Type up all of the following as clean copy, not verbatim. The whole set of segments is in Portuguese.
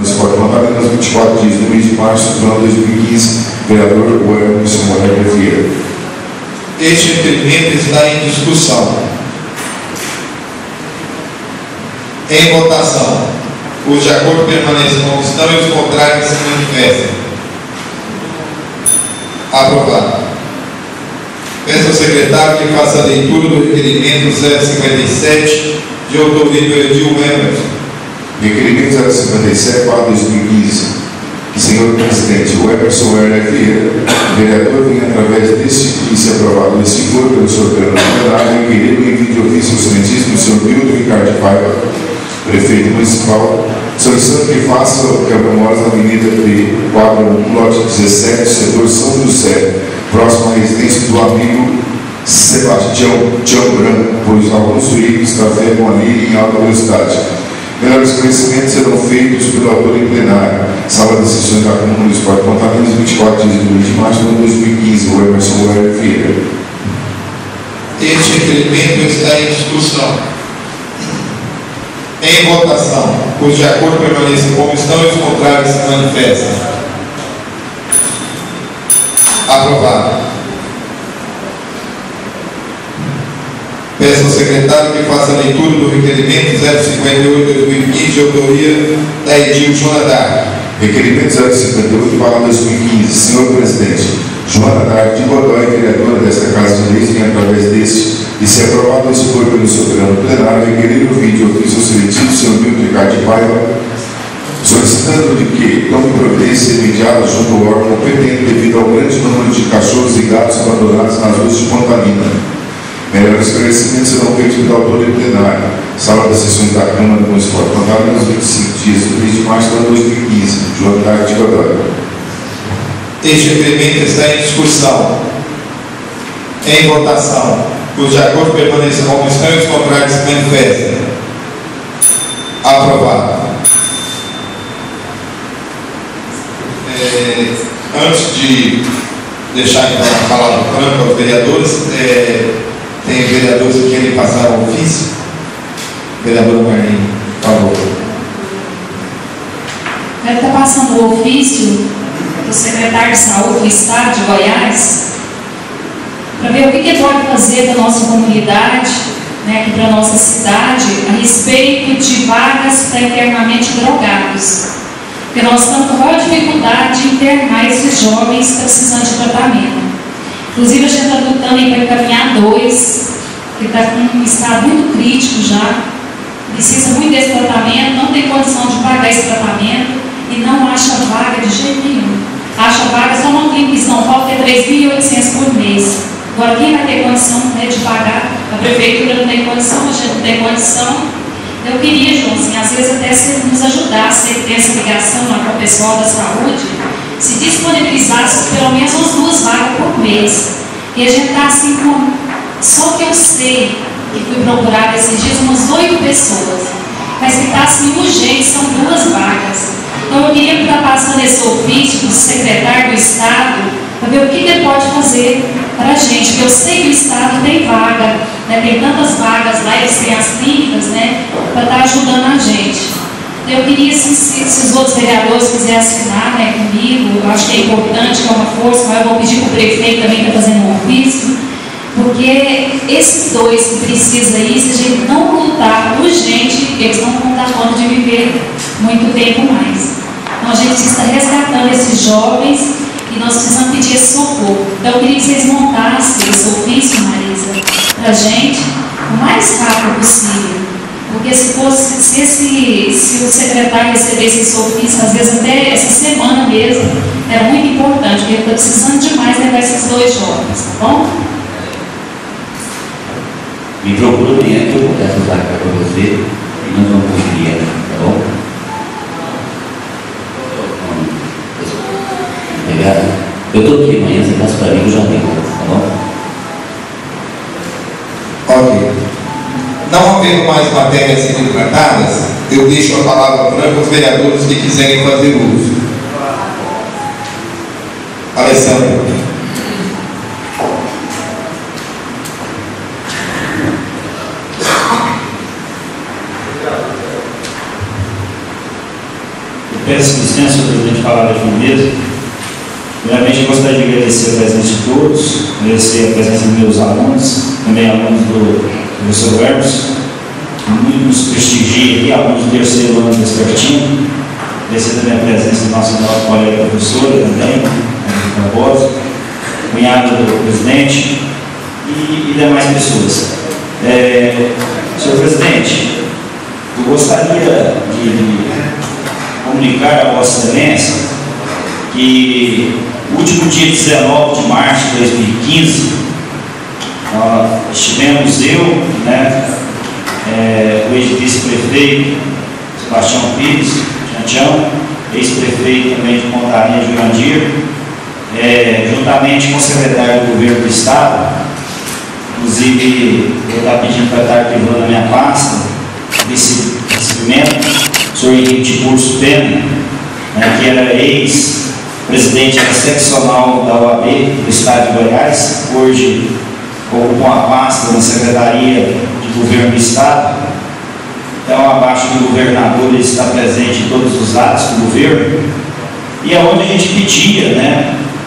Esporte Pontalina, 24 dias do mês de março do ano 2015, vereador Emerson Moreira Vieira. Este requerimento está em discussão. Em votação. Os de acordo permaneçam como estão e os contrários se manifestem. Aprovado. Peço ao secretário que faça a leitura do requerimento 057 de autoria do Edil Emerson. Requerimento 057/2015. Senhor Presidente, o Emerson Moreira Vieira, vereador, vem através deste e se aprovado nesse foro pelo senhor plenário requerer o envio de ofício ao excelentíssimo senhor Milton Ricardo Paiva, prefeito municipal, solicitando que faça quebra-molas na Avenida Quadra 1, lote 17, setor São José, próximo à residência do amigo Sebastião Branco, pois alguns veículos trafegam ali em alta velocidade. Melhores esclarecimentos serão feitos pelo autor em plenário. Sala de sessões da Câmara Municipal de Pontalina, 24 dias do mês de março de 2015, o Emerson Moreira Vieira. Este requerimento está em discussão. Em votação. Os de acordo permaneçam como estão e os contrários se manifestem. Aprovado. Peço ao secretário que faça a leitura do requerimento 058/2015 de autoria da Edil Joana D'Arc. Requerimento 058/2015. Senhor Presidente, Joana D'Arc de Godoy, vereadora desta Casa de Leis, vem através deste e se aprovado esse for pelo soberano plenário, requerer o vídeo ofício seletivo senhor Milton Ricardo Paiva, solicitando de que tome providência imediata junto ao órgão competente devido ao grande número de cachorros e gatos abandonados nas ruas de Pontalina. Melhores esclarecimentos serão feitos pelo autor em plenário. Sala das sessões da Câmara Municipal de Pontalina, 25 dias do mês de março de 2015. Joana D'Arc de Godoy. Este requerimento está em discussão. Em votação. Os de acordo permaneçam como estão e os contrários se manifestem. Aprovado. Antes de deixar então a palavra franca aos vereadores, tem vereadores que querem passar ao ofício. Vereador Marlene, por favor. Quero estar passando o ofício do secretário de Saúde do Estado de Goiás para ver o que pode fazer da nossa comunidade, né, aqui para a nossa cidade, a respeito de vagas para internamento de drogados. Porque nós estamos com maior dificuldade de internar esses jovens precisando de tratamento. Inclusive, a gente está lutando para encaminhar 2, que está com um estado muito crítico já, precisa muito desse tratamento, não tem condição de pagar esse tratamento e não acha vaga de jeito nenhum. Acha vaga só uma clínica em São Paulo, que é 3.800 por mês. Agora, quem vai ter condição, né, de pagar? A prefeitura não tem condição, a gente não tem condição. Eu queria, João, assim, às vezes até se nos ajudasse, ter essa ligação lá com o pessoal da saúde, se disponibilizasse pelo menos umas 2 vagas por mês. E a gente está assim com... Só que eu sei que fui procurar esses dias umas 8 pessoas. Mas que está assim urgente, são 2 vagas. Então eu queria estar passando esse ofício para o secretário do Estado para ver o que ele pode fazer para a gente. Porque eu sei que o Estado tem vaga, né, tem tantas vagas lá, eles têm as clínicas, né, para estar ajudando a gente. Eu queria, se os outros vereadores quiserem assinar, né, comigo, eu acho que é importante, que é uma força, mas eu vou pedir para o prefeito também para fazer um ofício, porque esses 2 que precisam aí, se a gente não lutar urgente, eles não vão dar conta de viver muito tempo mais. Então a gente está resgatando esses jovens e nós precisamos pedir esse socorro. Então eu queria que vocês montassem esse ofício, Marisa, para a gente o mais rápido possível. Porque se o secretário recebesse esse ofício, às vezes até essa semana mesmo, era muito importante, porque ele está precisando demais levar esses 2 jovens, tá bom? Me procura amanhã que eu vou dar essa vaga para você e nós vamos conseguir ela, tá bom? Obrigado. Eu estou aqui amanhã, você passa para mim, eu já tenho, tá bom? Ok. Não havendo mais matérias sendo tratadas, eu deixo a palavra para os vereadores que quiserem fazer uso. Alessandro. Peço licença, senhor presidente, falar aqui mesmo. Primeiramente, eu gostaria de agradecer a presença de todos, agradecer a presença dos meus alunos, também alunos do professor Hermes, muito nos prestigia aqui, alunos do terceiro ano despertinho, agradecer também a presença da nossa nova colega professora também, a Barbosa, cunhada do presidente e demais pessoas. Senhor presidente, eu gostaria de comunicar a Vossa Excelência que no último dia 19 de março de 2015, estivemos eu, o ex-vice-prefeito Sebastião Pires, Jantião, ex-prefeito também de Pontaria, Jurandir, juntamente com o secretário do Governo do Estado. Inclusive, eu estava pedindo para estar arquivando a minha pasta desse recebimento, o senhor Henrique Curso Pena, que era ex-presidente seccional da OAB do Estado de Goiás, hoje ocupou a pasta na Secretaria de Governo do Estado. Então, abaixo do governador, ele está presente em todos os atos do governo, e é onde a gente pedia,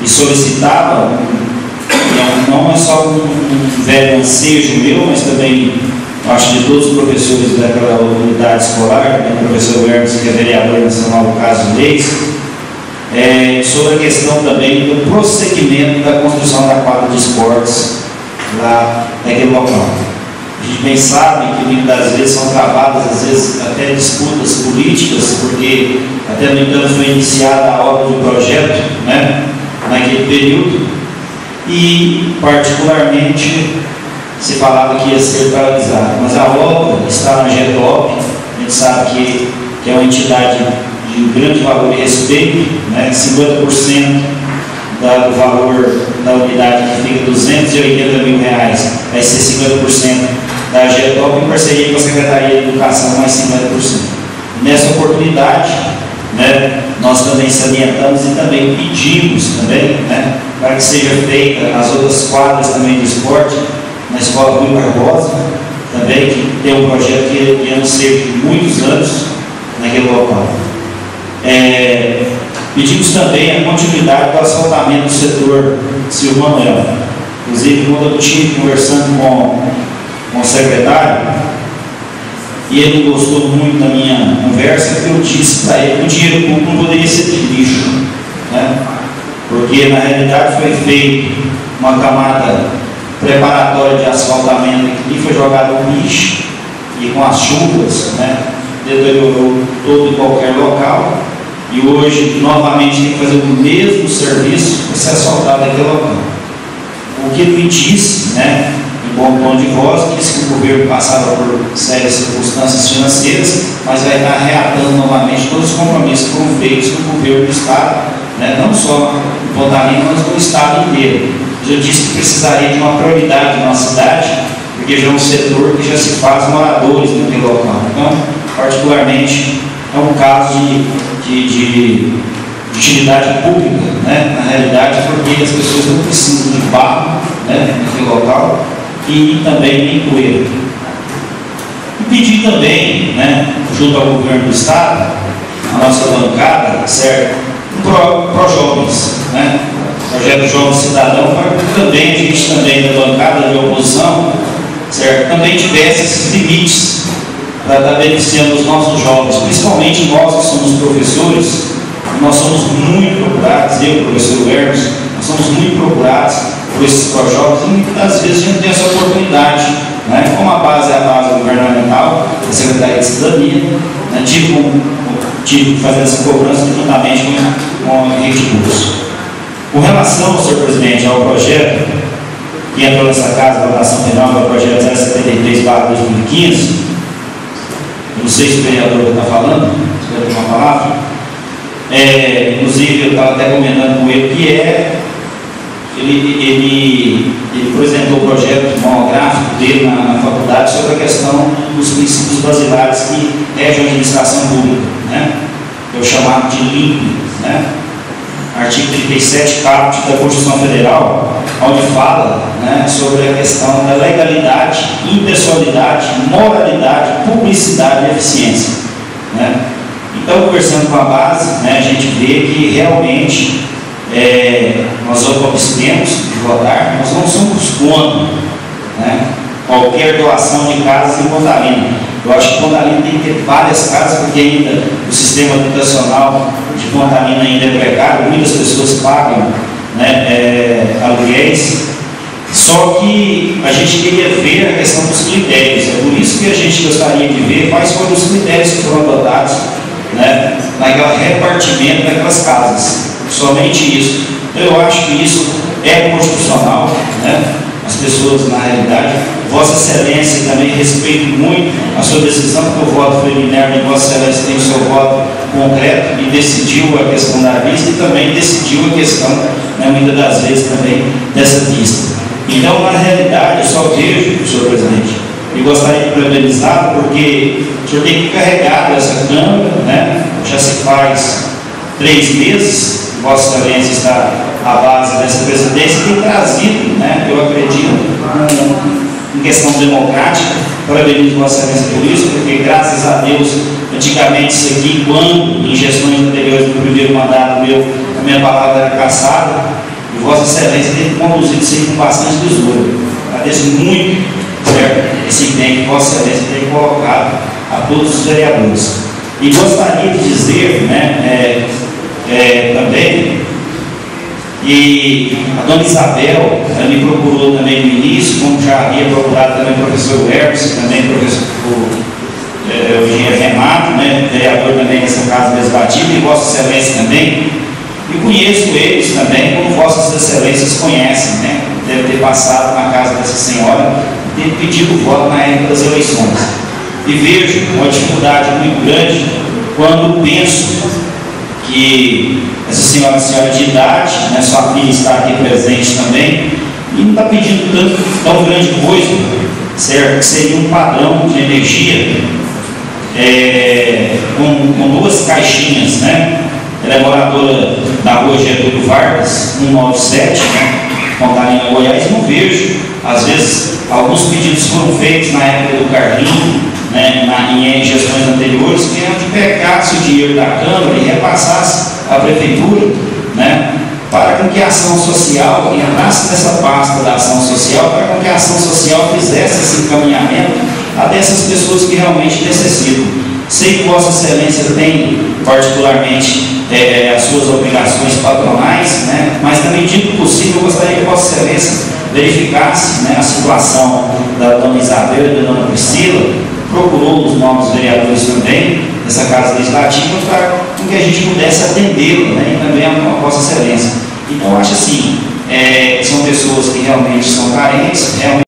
e solicitava, não é só um velho ansejo meu, mas também, acho, de todos os professores daquela unidade escolar, o professor Hermes, que é vereador nacional do caso de leis, sobre a questão também do prosseguimento da construção da quadra de esportes lá naquele local. A gente bem sabe que muitas das vezes são travadas, às vezes até disputas políticas, porque até no entanto foi iniciada a obra do projeto, naquele período, e particularmente se falava que ia ser paralisado, mas a obra está na GETOP. A gente sabe que é uma entidade de grande valor e respeito, 50% do valor da unidade, que fica R$280 mil, vai ser 50% da GETOP, em parceria com a Secretaria de Educação, mais 50%. Nessa oportunidade, nós também salientamos e também pedimos também, para que seja feita as outras quadras também do esporte, na Escola Rui Barbosa, também, que tem um projeto que ia ser de muitos anos naquele local. Pedimos também a continuidade do asfaltamento do setor Silvio Manuel. Inclusive, quando eu estive conversando com o secretário, e ele não gostou muito da minha conversa, que eu disse para ele que o dinheiro público não poderia ser de lixo, porque na realidade foi feita uma camada preparatória de asfaltamento e foi jogado no lixo, e com as chuvas, deteriorou todo e qualquer local, e hoje novamente tem que fazer o mesmo serviço para ser asfaltado aquele local. O que ele me disse, em bom tom de voz, disse que o governo passava por sérias circunstâncias financeiras, mas vai estar reatando novamente todos os compromissos que foram feitos com o governo do Estado, não só no Pontaria, mas no Estado inteiro. Eu disse que precisaria de uma prioridade na nossa cidade, porque já é um setor que já se faz moradores naquele local. Então, particularmente, é um caso de utilidade pública, na realidade, porque as pessoas não precisam de barro, naquele local, e também nem poeira. E pedir também, junto ao governo do Estado, a nossa bancada, certo? Pró-jovens, projeto Jovem Cidadão, para que também a gente também da bancada de oposição, certo? Também tivesse esses limites para estar beneficiando os nossos jovens, principalmente nós que somos professores. Nós somos muito procurados, eu, professor Hermes, nós somos muito procurados por esses pró-jovens, e muitas vezes a gente tem essa oportunidade, como a base é a base governamental, da Secretaria de Cidadania, tive que fazer essa cobrança juntamente com o Henrique Curso. Com relação, senhor presidente, ao projeto que entrou nessa casa, a votação final, que é o projeto 073/2015, não sei se o vereador está falando, se quer ter uma palavra. Inclusive, eu estava até comentando com ele que ele apresentou o projeto monográfico dele na faculdade sobre a questão dos princípios basilares que regem a administração pública, que é o chamado de LIMP, artigo 37, caput da Constituição Federal, onde fala sobre a questão da legalidade, impessoalidade, moralidade, publicidade e eficiência. Então, conversando com a base, né, a gente vê que realmente nós obstemos de votar, nós não somos contra, né, qualquer doação de casas em Pontalina. Eu acho que Pontalina tem que ter várias casas, porque ainda o sistema habitacional de Pontalina ainda é precário, muitas pessoas pagam, né, aluguéis. Só que a gente queria ver a questão dos critérios, é por isso que a gente gostaria de ver quais foram os critérios que foram adotados, né, naquele repartimento daquelas casas, somente isso. Então eu acho que isso é constitucional, né? As pessoas, na realidade, Vossa Excelência também respeito muito a sua decisão, porque o voto foi linear, e Vossa Excelência tem o seu voto concreto e decidiu a questão da vista e também decidiu a questão, né, muitas das vezes também, dessa vista. Então, na realidade, eu só vejo, senhor presidente, e gostaria de parabenizar, porque o senhor tem carregado essa Câmara, né, já se faz 3 meses, Vossa Excelência está à base dessa presidência, tem trazido, né, eu acredito, em questão democrática. Parabenizo Vossa Excelência por isso, porque graças a Deus, antigamente isso aqui, quando em gestões anteriores do primeiro mandato meu, a minha palavra era caçada, e Vossa Excelência tem conduzido isso aí com bastante tesouro. Agradeço muito, certo, esse empenho que Vossa Excelência tem colocado a todos os vereadores. E gostaria de dizer, né, também, e a dona Isabel, ela me procurou também no início, como já havia procurado também o professor Hermes, também o engenheiro Renato, né, vereador também nessa casa legislativa, e Vossa Excelência também, e conheço eles também, como Vossas Excelências conhecem, né, deve ter passado na casa dessa senhora, ter pedido voto na época das eleições. E vejo uma dificuldade muito grande quando penso que essa senhora de idade, né, sua filha está aqui presente também, e não está pedindo tão grande coisa, certo? Que seria um padrão de energia com 2 caixinhas, né? Ela é moradora da rua Getúlio Vargas, 197, né? Pontalina, Goiás. Não vejo, às vezes, alguns pedidos foram feitos na época do Carlinho, né, em gestões anteriores, que eram de pegasse o dinheiro da Câmara e repassasse à Prefeitura, né, para com que a ação social, que entrasse nessa pasta da ação social, para com que a ação social fizesse esse encaminhamento a dessas pessoas que realmente necessitam. Sei que Vossa Excelência tem, particularmente, as suas obrigações patronais, né, mas, na medida do possível, eu gostaria que Vossa Excelência verificasse, né, a situação da dona Isabel e da dona Priscila, procurou os novos vereadores também dessa casa legislativa para que a gente pudesse atendê-lo, né, e também a Vossa Excelência. Então, acho assim, são pessoas que realmente são carentes, realmente